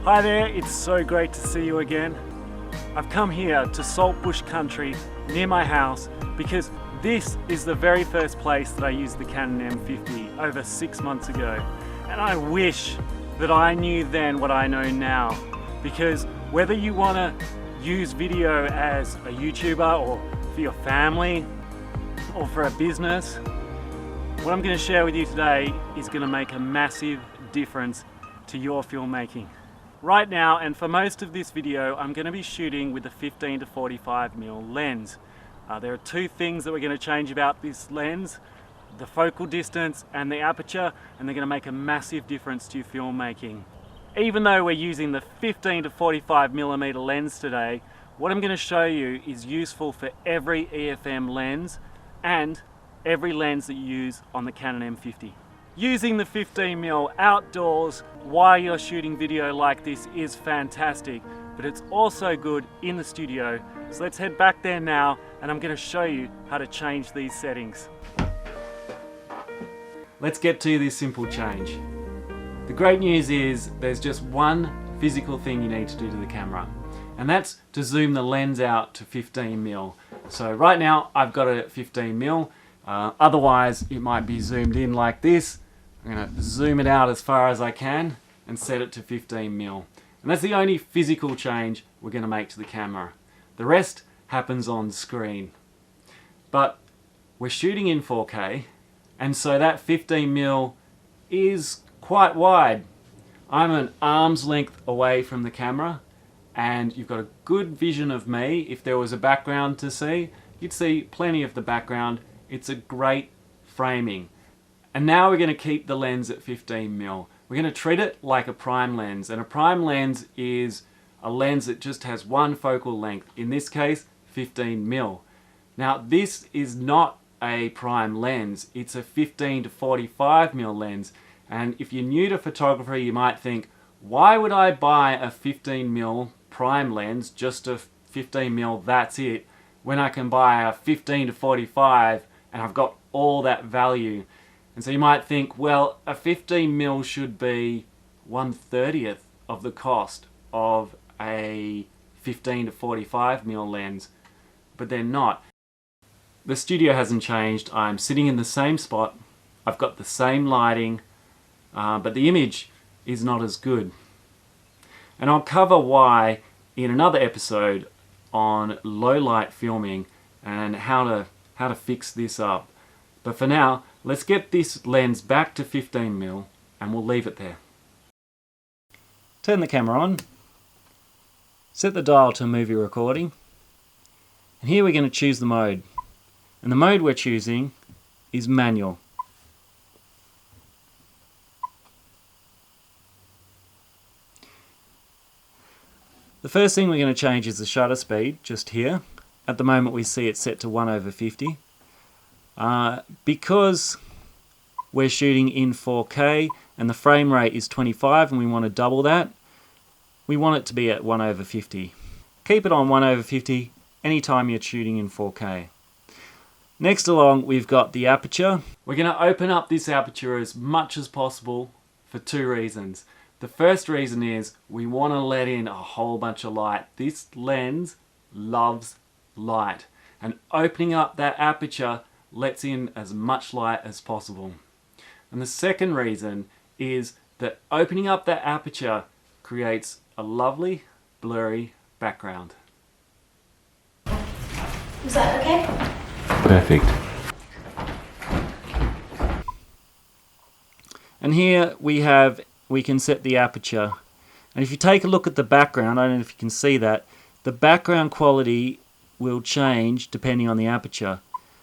Hi there, it's so great to see you again. I've come here to Saltbush Country near my house because this is the very first place that I used the Canon M50 over 6 months ago. And I wish that I knew then what I know now, because whether you want to use video as a YouTuber or for your family or for a business, what I'm going to share with you today is going to make a massive difference to your filmmaking. Right now, and for most of this video, I'm going to be shooting with a 15 to 45mm lens. There are two things that we're going to change about this lens: the focal distance and the aperture, and they're going to make a massive difference to your filmmaking. Even though we're using the 15 to 45mm lens today, what I'm going to show you is useful for every EFM lens and every lens that you use on the Canon M50. Using the 15mm outdoors while you're shooting video like this is fantastic, but it's also good in the studio. So let's head back there now, and I'm going to show you how to change these settings. Let's get to this simple change. The great news is there's just one physical thing you need to do to the camera, and that's to zoom the lens out to 15mm. So right now I've got it at 15mm, otherwise it might be zoomed in like this. I'm going to zoom it out as far as I can and set it to 15mm. And that's the only physical change we're going to make to the camera. The rest happens on screen. But we're shooting in 4K, and so that 15mm is quite wide. I'm an arm's length away from the camera, and you've got a good vision of me. If there was a background to see, you'd see plenty of the background. It's a great framing. And now we're going to keep the lens at 15mm. We're going to treat it like a prime lens, and a prime lens is a lens that just has one focal length, in this case 15mm. Now this is not a prime lens, it's a 15 to 45mm lens, and if you're new to photography you might think, why would I buy a 15mm prime lens, just a 15mm, that's it, when I can buy a 15 to 45 and I've got all that value? And so you might think, well, a 15mm should be 1/30th of the cost of a 15 to 45mm lens, but they're not. The studio hasn't changed. I'm sitting in the same spot, I've got the same lighting, but the image is not as good. And I'll cover why in another episode on low light filming and how to fix this up. But for now, let's get this lens back to 15mm and we'll leave it there. Turn the camera on, set the dial to movie recording, and here we're going to choose the mode. And the mode we're choosing is manual. The first thing we're going to change is the shutter speed, just here. At the moment we see it set to 1/50. Because we're shooting in 4K and the frame rate is 25 and we want to double that, we want it to be at 1/50. Keep it on 1/50 anytime you're shooting in 4K. Next along we've got the aperture. We're going to open up this aperture as much as possible for two reasons. The first reason is we want to let in a whole bunch of light. This lens loves light, and opening up that aperture lets in as much light as possible. And the second reason is that opening up that aperture creates a lovely blurry background. Is that okay? Perfect. And here we can set the aperture. And if you take a look at the background, I don't know if you can see that, the background quality will change depending on the aperture.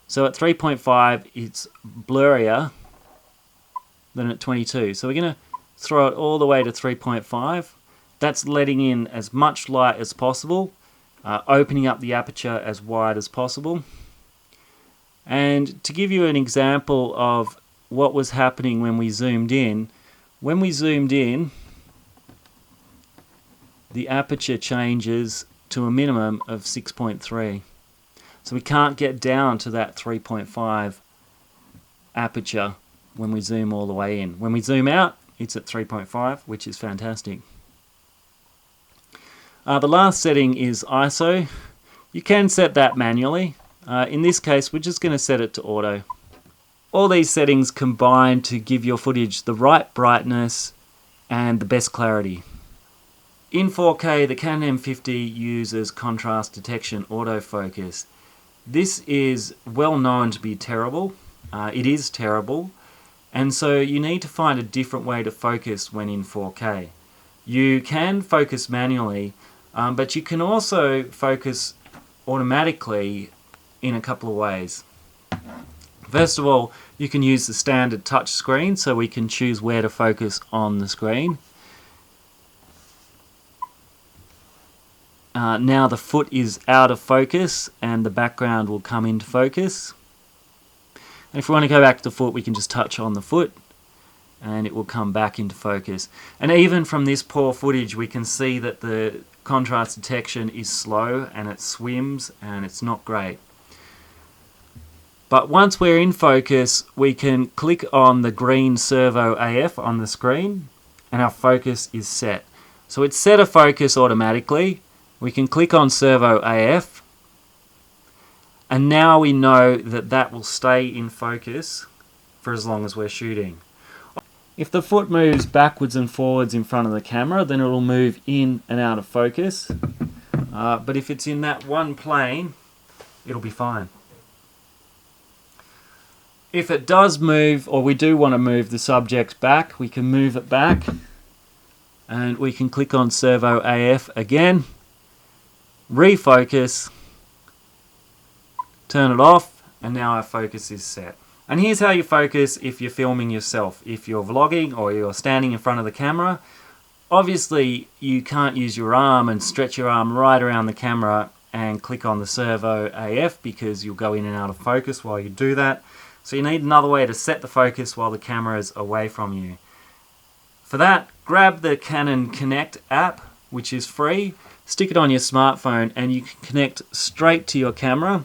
So at 3.5 it's blurrier than at 22. So we're going to throw it all the way to 3.5. That's letting in as much light as possible, opening up the aperture as wide as possible. And to give you an example of what was happening when we zoomed in, the aperture changes to a minimum of 6.3. So we can't get down to that 3.5 aperture when we zoom all the way in. When we zoom out, it's at 3.5, which is fantastic. The last setting is ISO. You can set that manually. In this case, we're just going to set it to auto. All these settings combine to give your footage the right brightness and the best clarity. In 4K, the Canon M50 uses contrast detection autofocus. This is well known to be terrible. It is terrible, and so you need to find a different way to focus when in 4K. You can focus manually, but you can also focus automatically in a couple of ways. First of all, you can use the standard touch screen, so we can choose where to focus on the screen. Now the foot is out of focus and the background will come into focus. And if we want to go back to the foot, we can just touch on the foot and it will come back into focus. And even from this poor footage, we can see that the contrast detection is slow and it swims and it's not great. But once we're in focus, we can click on the green servo AF on the screen and our focus is set. So it's set a focus automatically. We can click on servo AF and now we know that that will stay in focus for as long as we're shooting. If the foot moves backwards and forwards in front of the camera, then it will move in and out of focus. But if it's in that one plane, it'll be fine. If it does move, or we do want to move the subject back, we can move it back and we can click on servo AF again, refocus, turn it off, and now our focus is set. And here's how you focus if you're filming yourself. If you're vlogging or you're standing in front of the camera, obviously you can't use your arm and stretch your arm right around the camera and click on the servo AF because you'll go in and out of focus while you do that. So you need another way to set the focus while the camera is away from you. For that, grab the Canon Connect app, which is free, stick it on your smartphone and you can connect straight to your camera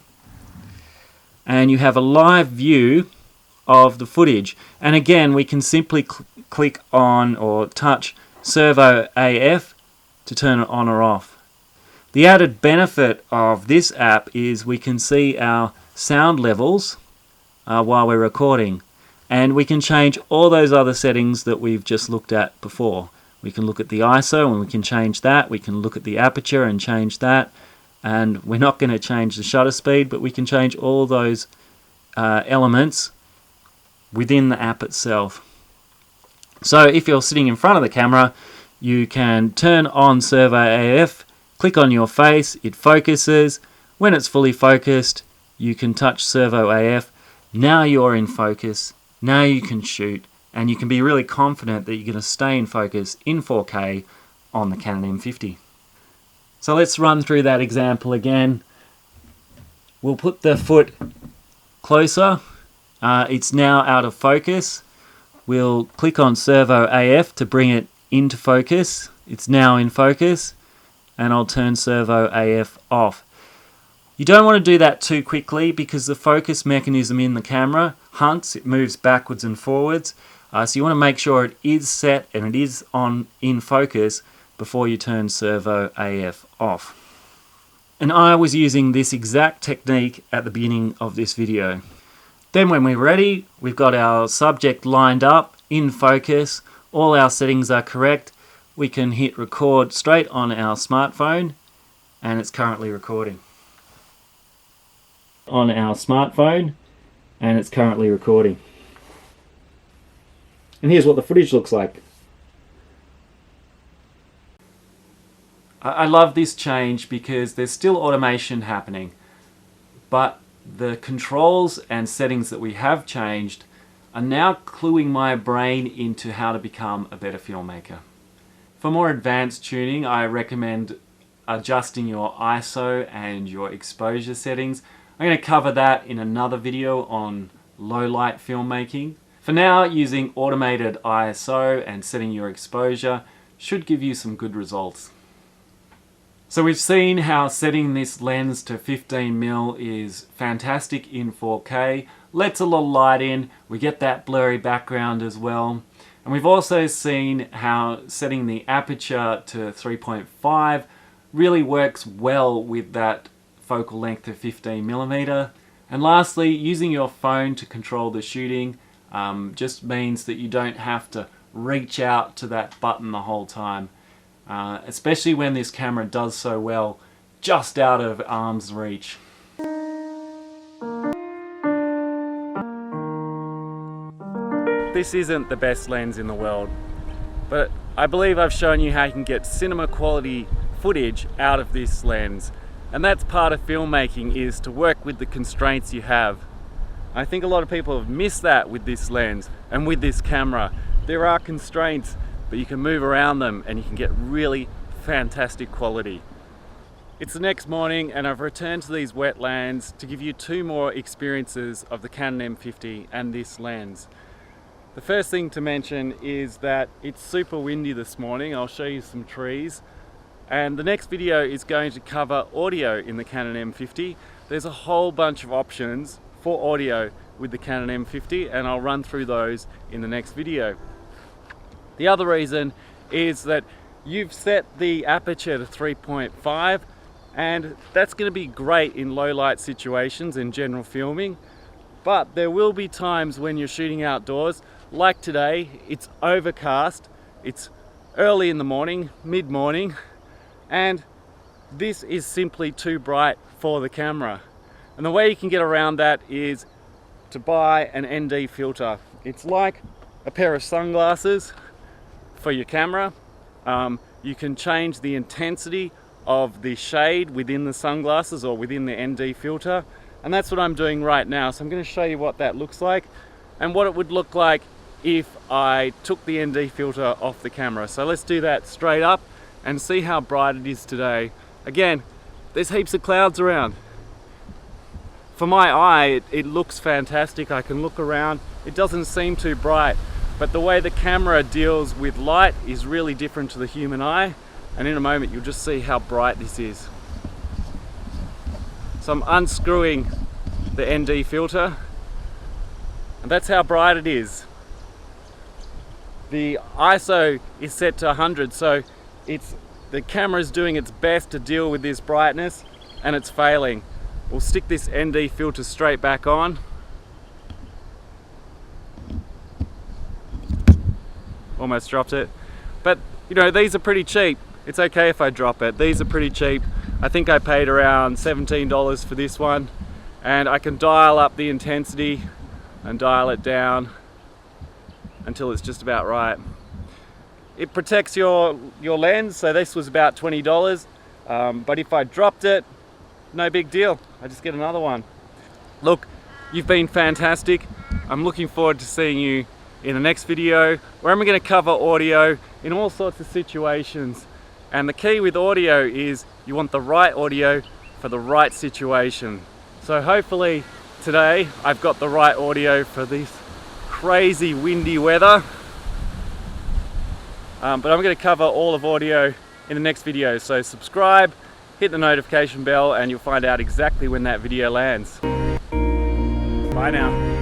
and you have a live view of the footage. And again, we can simply click on or touch servo AF to turn it on or off. The added benefit of this app is we can see our sound levels while we're recording, and we can change all those other settings that we've just looked at before. We can look at the ISO and we can change that. We can look at the aperture and change that. And we're not going to change the shutter speed, but we can change all those elements within the app itself. So if you're sitting in front of the camera, you can turn on servo AF, click on your face, it focuses. When it's fully focused, you can touch servo AF. Now you're in focus. Now you can shoot, and you can be really confident that you're going to stay in focus in 4K on the Canon M50. So let's run through that example again. We'll put the foot closer. It's now out of focus. We'll click on servo AF to bring it into focus. It's now in focus, and I'll turn servo AF off. You don't want to do that too quickly because the focus mechanism in the camera hunts, it moves backwards and forwards. So you want to make sure it is set and it is in focus before you turn servo AF off. And I was using this exact technique at the beginning of this video. Then when we're ready, we've got our subject lined up, in focus, all our settings are correct, we can hit record straight on our smartphone, and it's currently recording. On our smartphone, and it's currently recording. And here's what the footage looks like. I love this change because there's still automation happening, but the controls and settings that we have changed are now cluing my brain into how to become a better filmmaker. For more advanced tuning, I recommend adjusting your ISO and your exposure settings. I'm going to cover that in another video on low light filmmaking. For now, using automated ISO and setting your exposure should give you some good results. So we've seen how setting this lens to 15mm is fantastic in 4K, lets a lot of light in, we get that blurry background as well. And we've also seen how setting the aperture to 3.5 really works well with that focal length of 15mm. And lastly, using your phone to control the shooting just means that you don't have to reach out to that button the whole time, especially when this camera does so well just out of arm's reach. This isn't the best lens in the world, but I believe I've shown you how you can get cinema quality footage out of this lens. And that's part of filmmaking, is to work with the constraints you have. I think a lot of people have missed that with this lens and with this camera. There are constraints, but you can move around them and you can get really fantastic quality. It's the next morning and I've returned to these wetlands to give you two more experiences of the Canon M50 and this lens. The first thing to mention is that it's super windy this morning. I'll show you some trees. And the next video is going to cover audio in the Canon M50. There's a whole bunch of options for audio with the Canon M50 and I'll run through those in the next video. The other reason is that you've set the aperture to 3.5 and that's going to be great in low light situations and general filming. But there will be times when you're shooting outdoors, like today. It's overcast, it's early in the morning, mid-morning, and this is simply too bright for the camera. And the way you can get around that is to buy an ND filter. It's like a pair of sunglasses for your camera. You can change the intensity of the shade within the sunglasses or within the ND filter. And that's what I'm doing right now. So I'm going to show you what that looks like and what it would look like if I took the ND filter off the camera. So let's do that straight up and see how bright it is today. Again, there's heaps of clouds around. For my eye, it looks fantastic. I can look around. It doesn't seem too bright, but the way the camera deals with light is really different to the human eye. And in a moment, you'll just see how bright this is. So I'm unscrewing the ND filter, and that's how bright it is. The ISO is set to 100, so the camera is doing its best to deal with this brightness, and it's failing. We'll stick this ND filter straight back on. Almost dropped it. But you know, these are pretty cheap. It's okay if I drop it. These are pretty cheap. I think I paid around $17 for this one, and I can dial up the intensity and dial it down until it's just about right. It protects your lens, so this was about $20, but if I dropped it, no big deal. I just get another one. Look, you've been fantastic. I'm looking forward to seeing you in the next video, where I'm going to cover audio in all sorts of situations. And the key with audio is you want the right audio for the right situation. So hopefully today I've got the right audio for this crazy windy weather. But I'm going to cover all of audio in the next video. So subscribe, hit the notification bell, and you'll find out exactly when that video lands. Bye now.